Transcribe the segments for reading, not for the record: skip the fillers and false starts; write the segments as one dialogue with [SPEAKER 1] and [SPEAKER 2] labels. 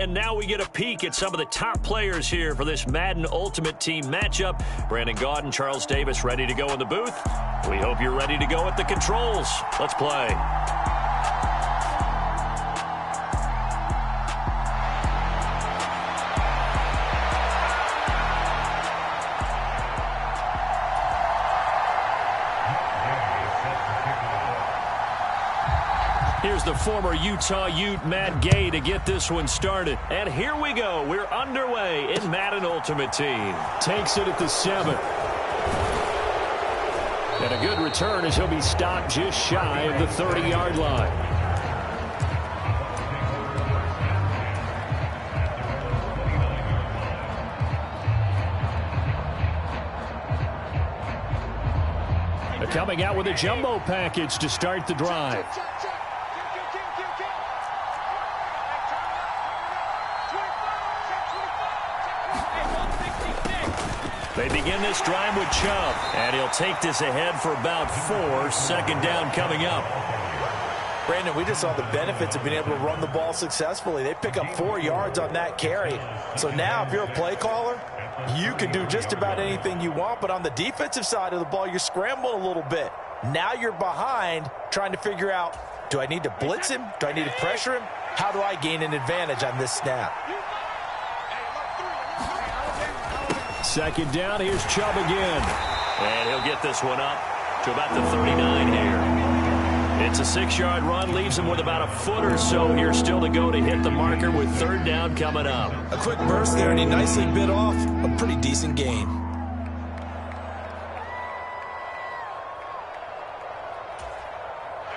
[SPEAKER 1] and now we get a peek at some of the top players here for this Madden Ultimate Team matchup. Brandon Gaudin, Charles Davis ready to go in the booth. We hope you're ready to go at the controls. Let's play. Here's the former Utah Ute, Matt Gay, to get this one started. And here we go. We're underway in Madden Ultimate Team. Takes it at the 7. And a good return as he'll be stopped just shy of the 30-yard line. They're coming out with a jumbo package to start the drive. They begin this drive with Chubb, and he'll take this ahead for about 4. Second down coming up.
[SPEAKER 2] Brandon, we just saw the benefits of being able to run the ball successfully. They pick up 4 yards on that carry. So now if you're a play caller, you can do just about anything you want, but on the defensive side of the ball, you're scrambling a little bit. Now you're behind trying to figure out, do I need to blitz him? Do I need to pressure him? How do I gain an advantage on this snap?
[SPEAKER 1] Second down, here's Chubb again. And he'll get this one up to about the 39 here. It's a 6-yard run, leaves him with about a foot or so here still to go to hit the marker with third down coming up.
[SPEAKER 2] A quick burst there, and he nicely bit off a pretty decent gain.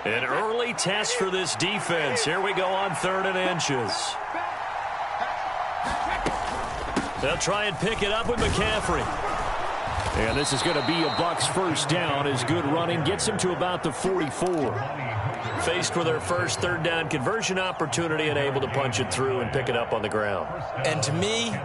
[SPEAKER 1] An early test for this defense. Here we go on 3rd and inches. They'll try and pick it up with McCaffrey. And this is going to be a Bucs first down as good running gets him to about the 44. Faced with their first third down conversion opportunity and able to punch it through and pick it up on the ground.
[SPEAKER 2] And to me,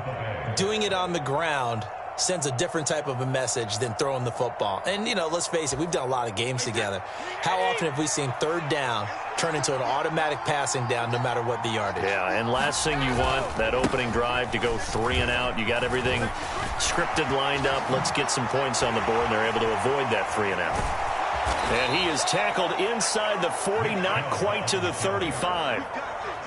[SPEAKER 2] doing it on the ground sends a different type of a message than throwing the football. And, you know, let's face it, we've done a lot of games together. How often have we seen third down turn into an automatic passing down no matter what the yardage?
[SPEAKER 1] Yeah, and last thing you want, that opening drive to go 3 and out. You got everything scripted, lined up. Let's get some points on the board, and they're able to avoid that 3 and out. And he is tackled inside the 40, not quite to the 35.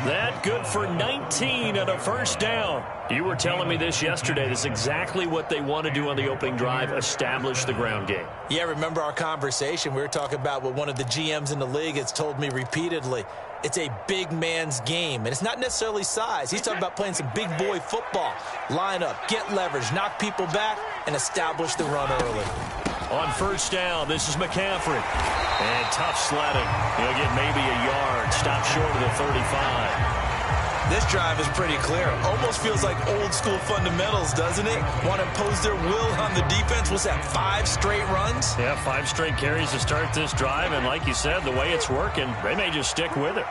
[SPEAKER 1] That good for 19 and a first down. You were telling me this yesterday. This is exactly what they want to do on the opening drive, establish the ground game.
[SPEAKER 2] Yeah, remember our conversation? We were talking about what one of the GMs in the league has told me repeatedly. It's a big man's game, and it's not necessarily size. He's talking about playing some big boy football. Line up, get leverage, knock people back, and establish the run early.
[SPEAKER 1] On first down, this is McCaffrey. And tough sledding. He'll get maybe a yard. Stop short of the 35.
[SPEAKER 2] This drive is pretty clear. Almost feels like old school fundamentals, doesn't it? Want to impose their will on the defense. What's that, 5 straight runs?
[SPEAKER 1] Yeah, 5 straight carries to start this drive. And like you said, the way it's working, they may just stick with it.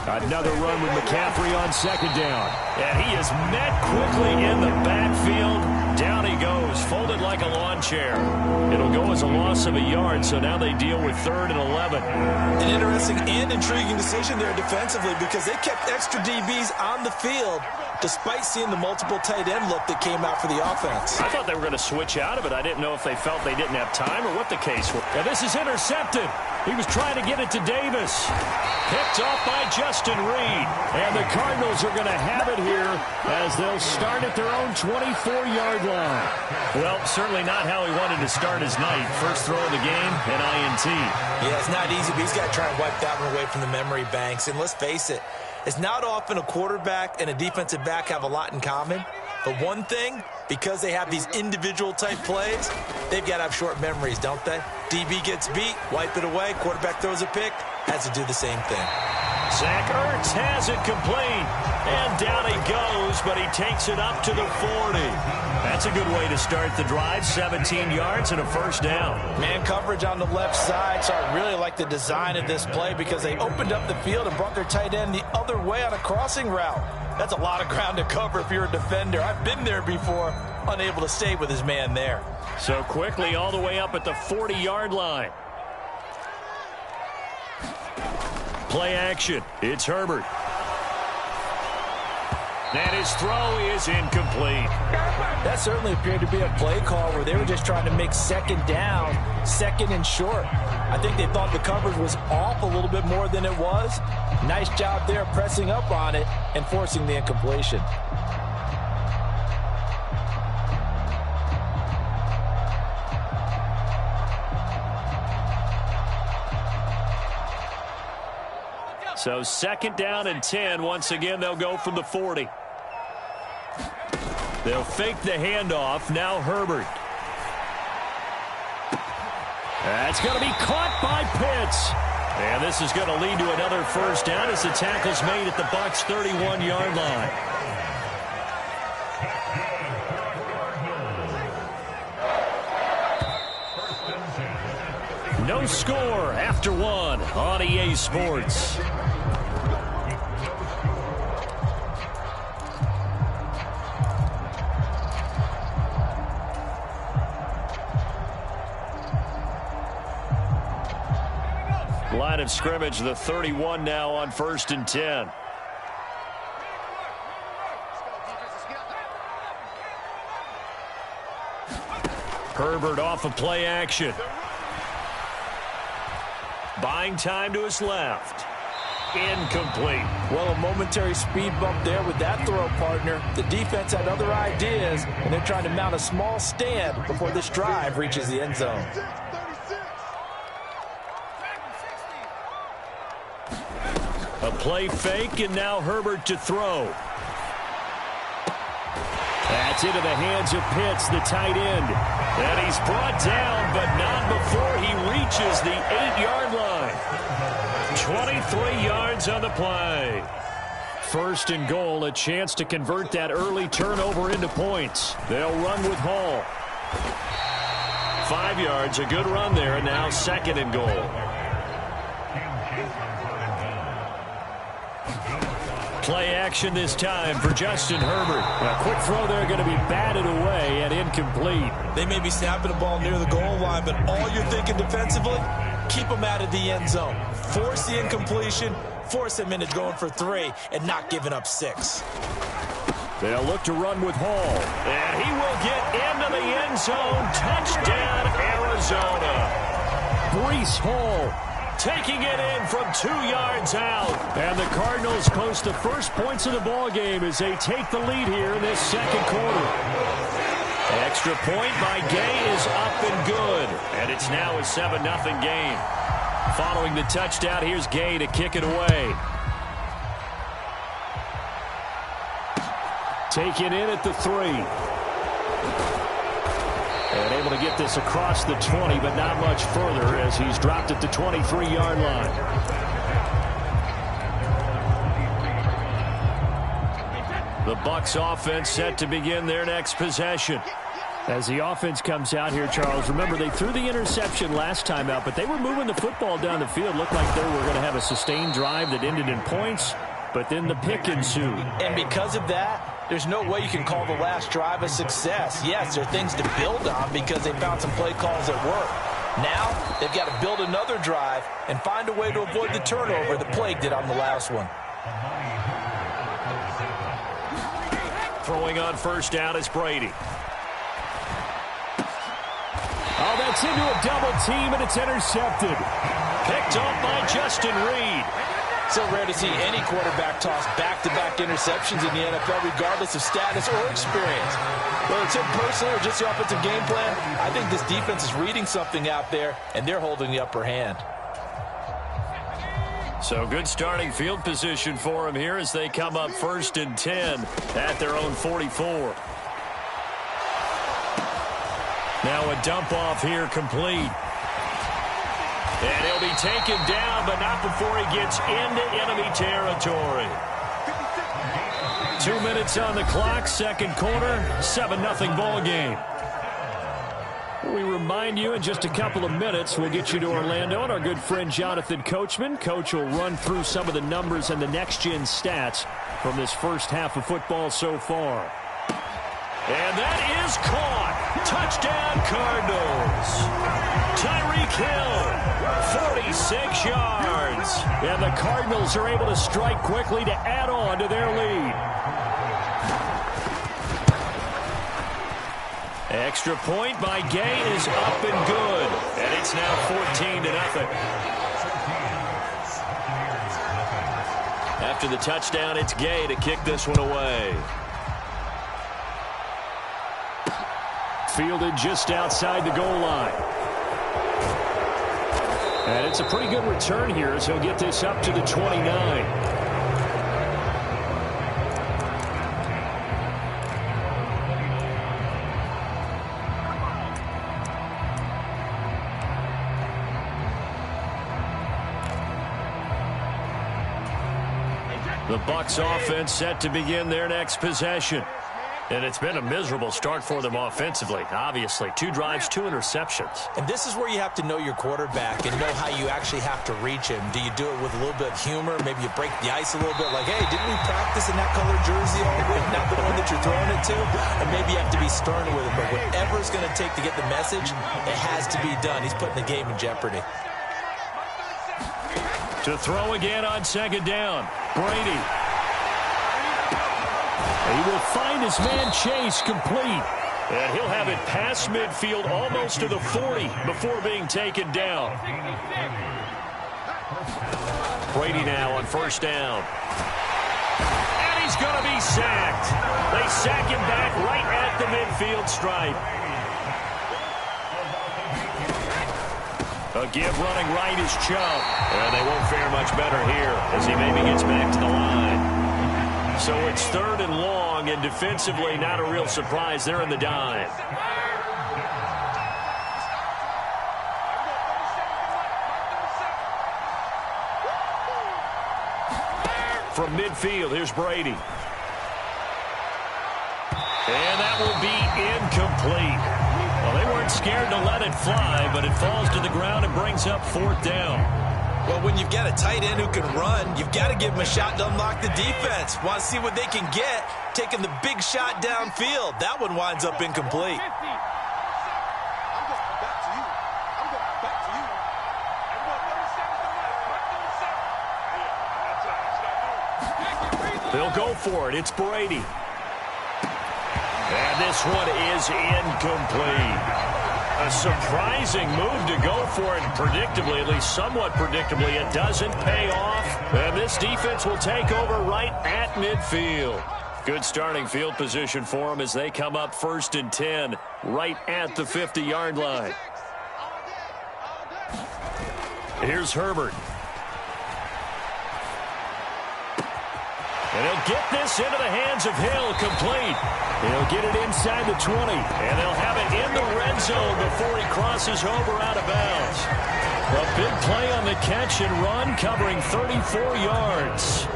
[SPEAKER 1] Another run with McCaffrey on second down. And he is met quickly in the backfield. Down he goes, folded like a lawn chair. It'll go as a loss of a yard, so now they deal with 3rd and 11.
[SPEAKER 2] An interesting and intriguing decision there defensively because they kept extra DBs on the field despite seeing the multiple tight end look that came out for the offense.
[SPEAKER 1] I thought they were going to switch out of it. I didn't know if they felt they didn't have time or what the case was. And this is intercepted. He was trying to get it to Davis. Picked off by Justin Reed. And the Cardinals are going to have it here as they'll start at their own 24-yard line. Well, certainly not how he wanted to start his night. First throw of the game, an INT.
[SPEAKER 2] Yeah, it's not easy, but he's got to try and wipe that one away from the memory banks. And let's face it, it's not often a quarterback and a defensive back have a lot in common. But one thing, because they have these individual type plays, they've got to have short memories, don't they? DB gets beat, wipe it away, quarterback throws a pick, has to do the same thing.
[SPEAKER 1] Zach Ertz has it complete. And down he goes, but he takes it up to the 40. That's a good way to start the drive. 17 yards and a first down.
[SPEAKER 2] Man coverage on the left side, so I really like the design of this play because they opened up the field and brought their tight end the other way on a crossing route. That's a lot of ground to cover if you're a defender. I've been there before, unable to stay with his man there.
[SPEAKER 1] So quickly all the way up at the 40-yard line. play action. It's Herbert. And his throw is incomplete.
[SPEAKER 2] That certainly appeared to be a play call where they were just trying to make second down, second and short. I think they thought the coverage was off a little bit more than it was. Nice job there pressing up on it and forcing the incompletion.
[SPEAKER 1] So second down and 10. Once again, they'll go from the 40. They'll fake the handoff. Now Herbert. That's going to be caught by Pitts. And this is going to lead to another first down as the tackle's made at the Bucs' 31-yard line. No score after one on EA Sports. Line of scrimmage, the 31 now on 1st and 10. Herbert off of play action. Buying time to his left. Incomplete.
[SPEAKER 2] Well, a momentary speed bump there with that throw, partner. The defense had other ideas, and they're trying to mount a small stand before this drive reaches the end zone.
[SPEAKER 1] A play fake, and now Herbert to throw. That's into the hands of Pitts, the tight end. And he's brought down, but not before he reaches the 8-yard line. 23 yards on the play. 1st and goal, a chance to convert that early turnover into points. They'll run with Hall. 5 yards, a good run there, and now 2nd and goal. Play action this time for Justin Herbert. A quick throw there going to be batted away and incomplete.
[SPEAKER 2] They may be snapping the ball near the goal line, but all you're thinking defensively, keep them out of the end zone. Force the incompletion, force them into going for 3, and not giving up 6.
[SPEAKER 1] They'll look to run with Hall. And he will get into the end zone. Touchdown, Arizona. Breece Hall taking it in from 2 yards out. And the Cardinals post the first points of the ball game as they take the lead here in this second quarter. Extra point by Gay is up and good. And it's now a 7-0 game. Following the touchdown, here's Gay to kick it away. Taken in at the 3. And able to get this across the 20, but not much further as he's dropped at the 23-yard line. The Bucs offense set to begin their next possession. As the offense comes out here, Charles, remember they threw the interception last time out, but they were moving the football down the field. Looked like they were going to have a sustained drive that ended in points, but then the pick ensued.
[SPEAKER 2] And because of that, there's no way you can call the last drive a success. Yes, there are things to build on because they found some play calls that work. Now, they've got to build another drive and find a way to avoid the turnover that plagued it on the last one.
[SPEAKER 1] Throwing on first down is Brady. Oh, that's into a double team, and it's intercepted. Picked off by Justin Reed.
[SPEAKER 2] So rare to see any quarterback toss back-to-back interceptions in the NFL, regardless of status or experience. Whether it's him personally or just the offensive game plan, I think this defense is reading something out there, and they're holding the upper hand.
[SPEAKER 1] So good starting field position for him here as they come up 1st and 10 at their own 44. Now a dump off here complete. And he'll be taken down, but not before he gets into enemy territory. 2 minutes on the clock, second quarter, 7-0 ball game. We remind you in just a couple of minutes, we'll get you to Orlando and our good friend Jonathan Coachman. Coach will run through some of the numbers and the next-gen stats from this first half of football so far. And that is caught. Touchdown, Cardinals. Tyreek Hill, 46 yards.
[SPEAKER 3] And the Cardinals are able to strike quickly to add on to their lead.
[SPEAKER 1] Extra point by Gay is up and good. And it's now 14-0. After the touchdown, it's Gay to kick this one away.
[SPEAKER 3] Fielded just outside the goal line. And it's a pretty good return here as he'll get this up to the 29.
[SPEAKER 1] The Bucs offense set to begin their next possession. And it's been a miserable start for them offensively, obviously. 2 drives, 2 interceptions.
[SPEAKER 2] And this is where you have to know your quarterback and know how you actually have to reach him. Do you do it with a little bit of humor? Maybe you break the ice a little bit, like, hey, didn't we practice in that colored jersey all week? Not the one that you're throwing it to? And maybe you have to be stern with him. But whatever it's going to take to get the message, it has to be done. He's putting the game in jeopardy.
[SPEAKER 1] To throw again on second down, Brady.
[SPEAKER 3] He will find his man Chase complete.
[SPEAKER 1] And he'll have it past midfield almost to the 40 before being taken down. Brady now on first down. And he's going to be sacked. They sack him back right at the midfield stripe. A give running right is Chubb. And they won't fare much better here as he maybe gets back to the line. So it's 3rd and long, and defensively not a real surprise. They're in the dime. From midfield, here's Brady. And that will be incomplete. Well, they weren't scared to let it fly, but it falls to the ground and brings up 4th down.
[SPEAKER 2] Well, when you've got a tight end who can run, you've got to give him a shot to unlock the defense. Want to see what they can get, taking the big shot downfield. That one winds up incomplete.
[SPEAKER 1] They'll go for it. It's Brady. And this one is incomplete. A surprising move to go for it. Predictably, at least somewhat predictably, it doesn't pay off. And this defense will take over right at midfield. Good starting field position for them as they come up 1st and 10 right at the 50-yard line. Here's Herbert. And he'll get this into the hands of Hill, complete. He'll get it inside the 20, and they'll have it in the red zone before he crosses over out of bounds. A big play on the catch and run, covering 34 yards.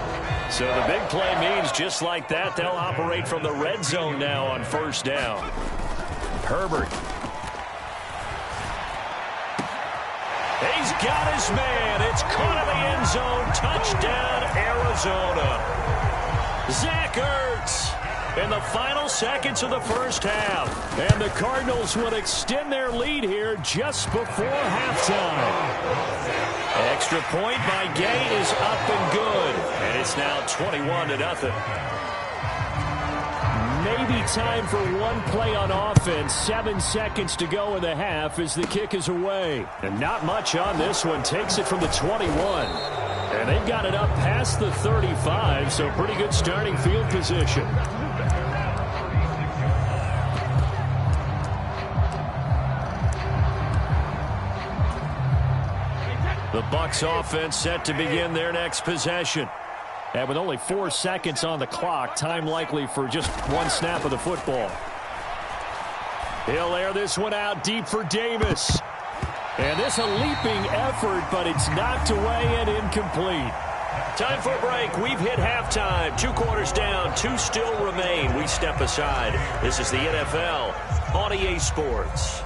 [SPEAKER 1] So the big play means just like that, they'll operate from the red zone now on 1st down. Herbert. He's got his man. It's caught in the end zone. Touchdown, Arizona. Zach Ertz in the final seconds of the first half. And the Cardinals will extend their lead here just before halftime. Extra point by Gay is up and good. And it's now 21-0.
[SPEAKER 3] Maybe time for one play on offense. 7 seconds to go in the half as the kick is away. And not much on this one. Takes it from the 21. And they've got it up past the 35, so pretty good starting field position.
[SPEAKER 1] The Bucs offense set to begin their next possession.
[SPEAKER 3] And with only 4 seconds on the clock, time likely for just one snap of the football.
[SPEAKER 1] He'll air this one out deep for Davis.
[SPEAKER 3] And this a leaping effort, but it's knocked away and incomplete.
[SPEAKER 1] Time for a break. We've hit halftime. 2 quarters down, 2 still remain. We step aside. This is the NFL on EA Sports.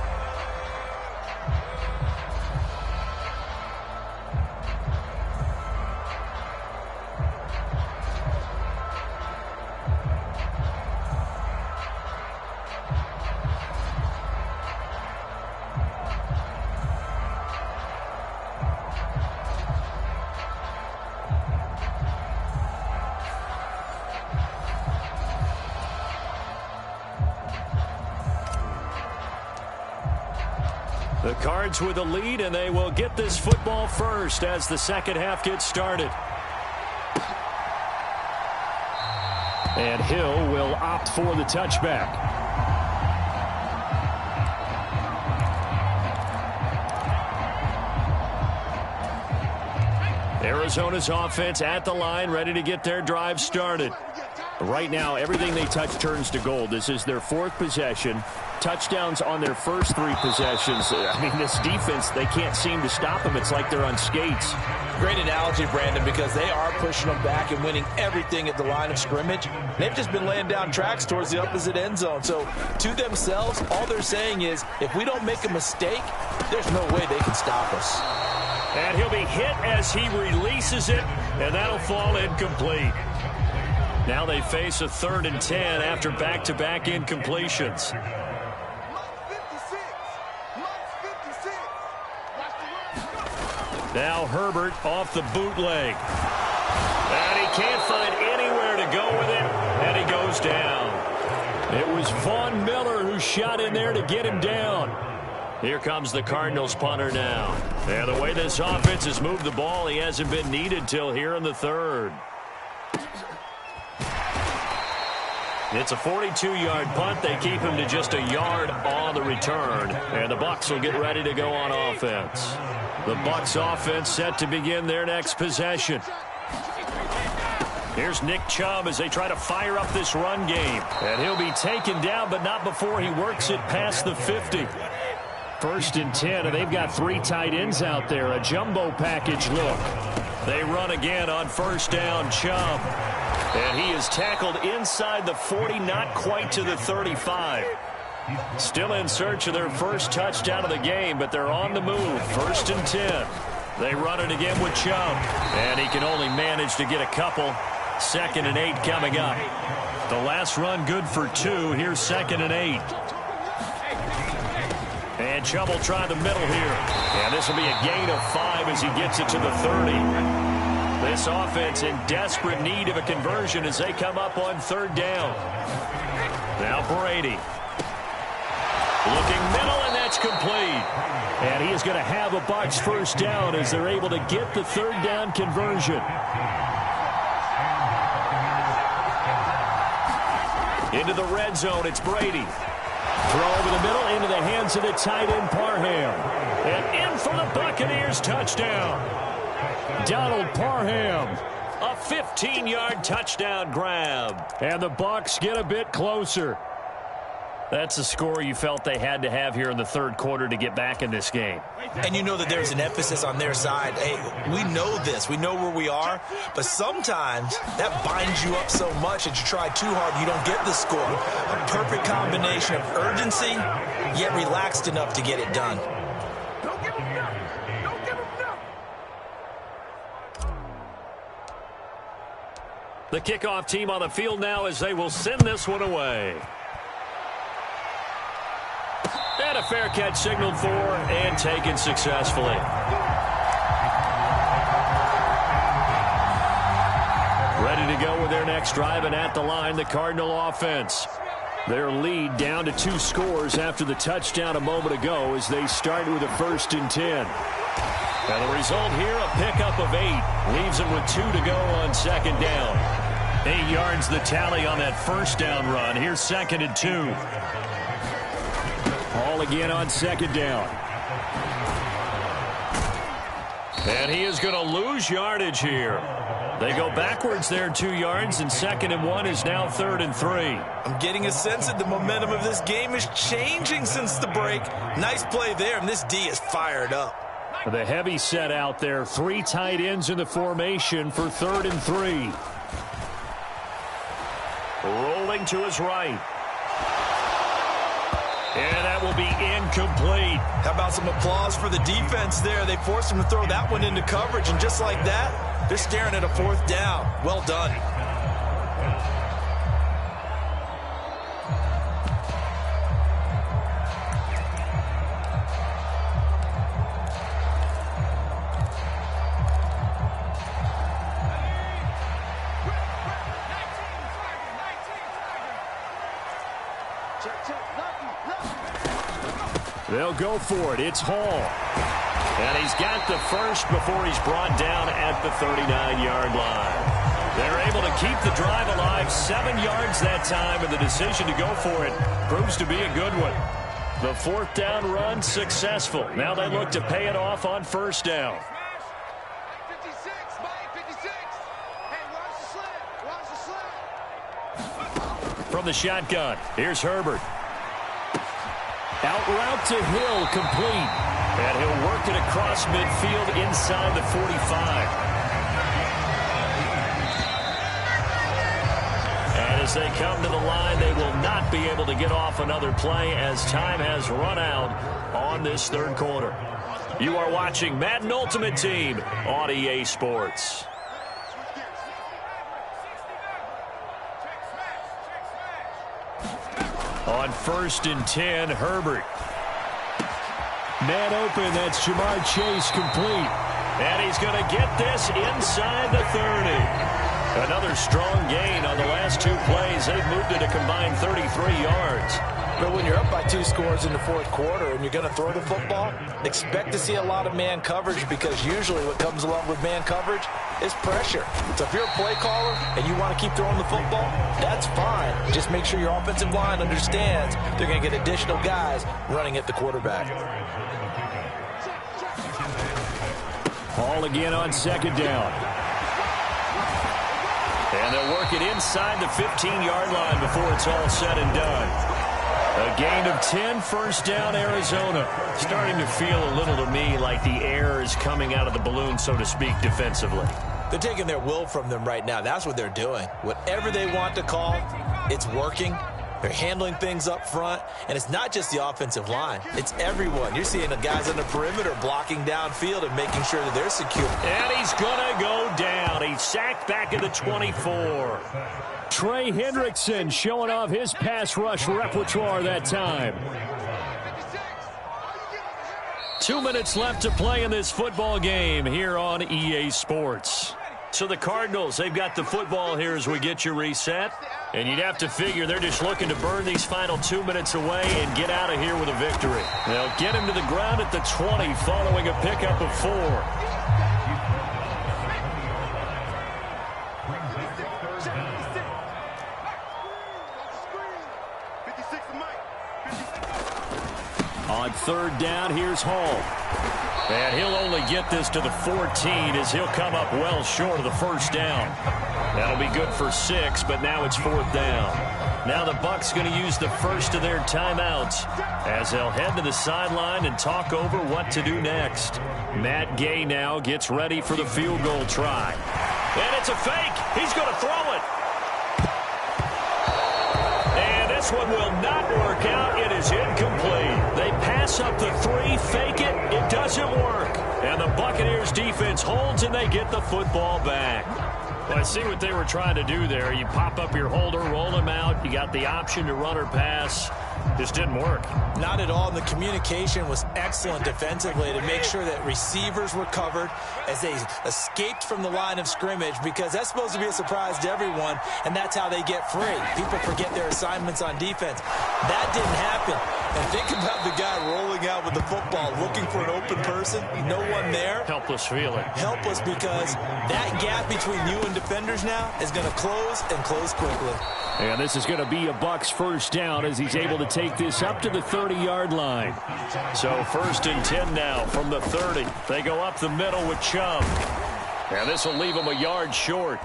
[SPEAKER 3] The Cards with a lead, and they will get this football first as the second half gets started. And Hill will opt for the touchback. Arizona's offense at the line, ready to get their drive started. Right now, everything they touch turns to gold. This is their fourth possession. Touchdowns on their first three possessions. I mean, this defense, they can't seem to stop them. It's like they're on skates.
[SPEAKER 2] Great analogy, Brandon, because they are pushing them back and winning everything at the line of scrimmage. They've just been laying down tracks towards the opposite end zone. So, to themselves, all they're saying is, if we don't make a mistake, there's no way they can stop us.
[SPEAKER 3] And he'll be hit as he releases it, and that'll fall incomplete. Now they face a 3rd and 10 after back-to-back incompletions. Now Herbert off the bootleg. And he can't find anywhere to go with it, and he goes down. It was Von Miller who shot in there to get him down. Here comes the Cardinals punter now. And the way this offense has moved the ball, he hasn't been needed till here in the 3rd. It's a 42-yard punt. They keep him to just a yard on the return. And the Bucs will get ready to go on offense. The Bucs offense set to begin their next possession. Here's Nick Chubb as they try to fire up this run game. And he'll be taken down, but not before he works it past the 50. 1st and 10, and they've got 3 tight ends out there. A jumbo package look. They run again on 1st down, Chubb. And he is tackled inside the 40, not quite to the 35. Still in search of their first touchdown of the game, but they're on the move. 1st and 10. They run it again with Chubb. And he can only manage to get a couple. 2nd and 8 coming up. The last run good for 2. Here's 2nd and 8. And Chubb will try the middle here. And this will be a gain of 5 as he gets it to the 30. This offense in desperate need of a conversion as they come up on 3rd down. Now Brady. Looking middle, and that's complete. And he is going to have a Bucs first down as they're able to get the 3rd down conversion. Into the red zone, it's Brady. Throw over the middle, into the hands of the tight end, Parham. And in for the Buccaneers, touchdown. Donald Parham, a 15-yard touchdown grab. And the Bucs get a bit closer. That's a score you felt they had to have here in the 3rd quarter to get back in this game.
[SPEAKER 2] And you know that there's an emphasis on their side. Hey, we know this. We know where we are. But sometimes that binds you up so much that you try too hard, you don't get the score. A perfect combination of urgency, yet relaxed enough to get it done. Don't give them enough. Don't give them enough.
[SPEAKER 3] The kickoff team on the field now as they will send this one away. And a fair catch signaled for and taken successfully. Ready to go with their next drive, and at the line, the Cardinal offense. Their lead down to 2 scores after the touchdown a moment ago as they start with a 1st and 10. And the result here, a pickup of 8. Leaves them with 2 to go on 2nd down. 8 yards the tally on that 1st down run. Here's 2nd and 2. Ball again on 2nd down. And he is going to lose yardage here. They go backwards there 2 yards, and 2nd and 1 is now 3rd and 3.
[SPEAKER 2] I'm getting a sense that the momentum of this game is changing since the break. Nice play there, and this D is fired up.
[SPEAKER 3] The heavy set out there. 3 tight ends in the formation for 3rd and 3. Rolling to his right. And that will be incomplete.
[SPEAKER 2] How about some applause for the defense there? They forced him to throw that one into coverage, and just like that, they're staring at a 4th down. Well done.
[SPEAKER 3] They'll go for it. It's Hall.
[SPEAKER 1] And he's got the first before he's brought down at the 39-yard line. They're able to keep the drive alive, 7 yards that time, and the decision to go for it proves to be a good one. The fourth down run successful. Now they look to pay it off on first down.
[SPEAKER 4] 56, Mike, 56. Hey, watch the slip.
[SPEAKER 1] From the shotgun, here's Herbert.
[SPEAKER 3] Out route to Hill, complete.
[SPEAKER 1] And he'll work it across midfield inside the 45. And as they come to the line, they will not be able to get off another play as time has run out on this third quarter. You are watching Madden Ultimate Team on EA Sports. On 1st and 10, Herbert.
[SPEAKER 3] Man open, that's Jamar Chase, complete.
[SPEAKER 1] And he's going to get this inside the 30. Another strong gain on the last 2 plays. They've moved it a combined 33 yards.
[SPEAKER 2] But when you're up by 2 scores in the fourth quarter and you're going to throw the football, expect to see a lot of man coverage, because usually what comes along with man coverage is pressure. So if you're a play caller and you want to keep throwing the football, that's fine. Just make sure your offensive line understands they're going to get additional guys running at the quarterback.
[SPEAKER 3] Hall again on 2nd down.
[SPEAKER 1] And they'll work it inside the 15-yard line before it's all said and done. A gain of 10, first down, Arizona. Starting to feel a little to me like the air is coming out of the balloon, so to speak, defensively.
[SPEAKER 2] They're taking their will from them right now. That's what they're doing. Whatever they want to call, it's working. They're handling things up front, and it's not just the offensive line. It's everyone. You're seeing the guys on the perimeter blocking downfield and making sure that they're secure.
[SPEAKER 1] And he's going to go down. He's sacked back at the 24.
[SPEAKER 3] Trey Hendrickson showing off his pass rush repertoire that time.
[SPEAKER 1] 2 minutes left to play in this football game here on EA Sports. So the Cardinals, they've got the football here as we get you reset. And you'd have to figure they're just looking to burn these final 2 minutes away and get out of here with a victory. They'll get him to the ground at the 20 following a pickup of 4.
[SPEAKER 3] On 3rd down, here's Hall.
[SPEAKER 1] And he'll only get this to the 14 as he'll come up well short of the first down. That'll be good for 6, but now it's 4th down. Now the Bucs going to use the first of their timeouts as they'll head to the sideline and talk over what to do next. Matt Gay now gets ready for the field goal try. And it's a fake. He's going to throw it. And this one will not work out. It is incomplete. They pass up the 3, fake it. It doesn't work. And the Buccaneers defense holds and they get the football back. Well, I see what they were trying to do there. You pop up your holder, roll him out. You got the option to run or pass. Just didn't work.
[SPEAKER 2] Not at all. And the communication was excellent defensively to make sure that receivers were covered as they escaped from the line of scrimmage, because that's supposed to be a surprise to everyone, and that's how they get free. People forget their assignments on defense. That didn't happen. And think about the guy rolling out with the football, looking for an open person, no one there.
[SPEAKER 1] Helpless feeling.
[SPEAKER 2] Helpless, because that gap between you and defenders now is going to close and close quickly.
[SPEAKER 3] And this is going to be a Bucs first down as he's able to take this up to the 30-yard line.
[SPEAKER 1] So 1st and 10 now from the 30. They go up the middle with Chubb. And this will leave them a yard short.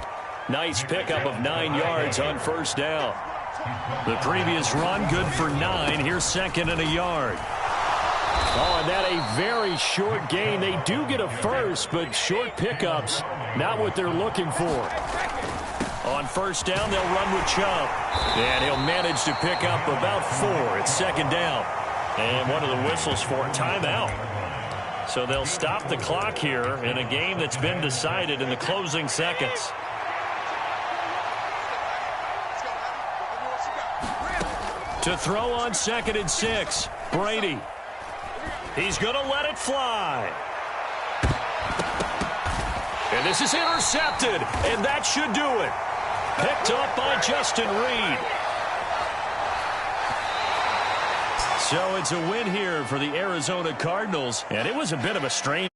[SPEAKER 1] Nice pickup of 9 yards on first down. The previous run good for 9. Here's 2nd and a yard.
[SPEAKER 3] Oh, and that a very short gain. They do get a first, but short pickups, not what they're looking for.
[SPEAKER 1] On first down, they'll run with Chubb. And he'll manage to pick up about 4. It's 2nd down. And one of the whistles for a timeout. So they'll stop the clock here in a game that's been decided in the closing seconds. To throw on 2nd and 6, Brady. He's going to let it fly. And this is intercepted, and that should do it. Picked up by Justin Reed.
[SPEAKER 3] So it's a win here for the Arizona Cardinals, and it was a bit of a strange